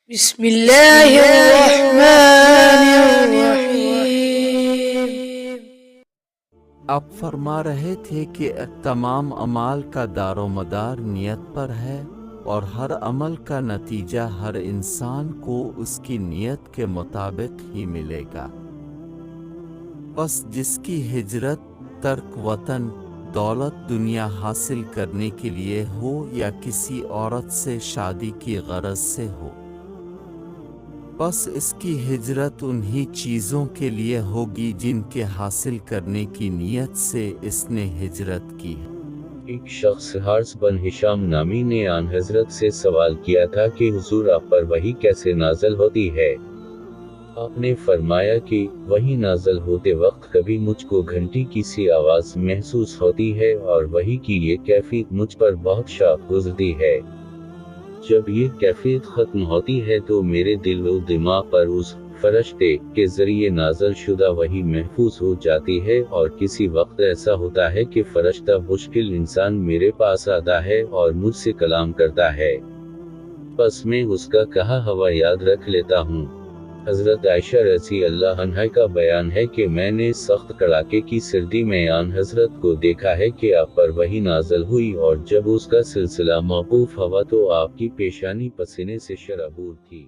بسم اللہ الرحمن الرحیم۔ آپ فرما رہے تھے کہ تمام اعمال کا دار و مدار نیت پر ہے، اور ہر عمل کا نتیجہ ہر انسان کو اس کی نیت کے مطابق ہی ملے گا۔ بس جس کی ہجرت ترک وطن دولت دنیا حاصل کرنے کے لیے ہو یا کسی عورت سے شادی کی غرض سے ہو، بس اس کی ہجرت انہی چیزوں کے لیے ہوگی جن کے حاصل کرنے کی نیت سے اس نے ہجرت کی ہے۔ ایک شخص حارث بن ہشام نامی نے آن حضرت سے سوال کیا تھا کہ حضور آپ پر وحی کیسے نازل ہوتی ہے؟ آپ نے فرمایا کہ وحی نازل ہوتے وقت کبھی مجھ کو گھنٹی کی سی آواز محسوس ہوتی ہے اور وحی کی یہ کیفیت مجھ پر بہت شاپ گزرتی ہے۔ جب یہ کیفیت ختم ہوتی ہے تو میرے دل و دماغ پر اس فرشتے کے ذریعے نازل شدہ وحی محفوظ ہو جاتی ہے، اور کسی وقت ایسا ہوتا ہے کہ فرشتہ مشکل انسان میرے پاس آتا ہے اور مجھ سے کلام کرتا ہے، بس میں اس کا کہا ہوا یاد رکھ لیتا ہوں۔ حضرت عائشہ رضی اللہ عنہا کا بیان ہے کہ میں نے سخت کڑاکے کی سردی میں آن حضرت کو دیکھا ہے کہ آپ پر وحی نازل ہوئی، اور جب اس کا سلسلہ موقوف ہوا تو آپ کی پیشانی پسینے سے شرابور تھی۔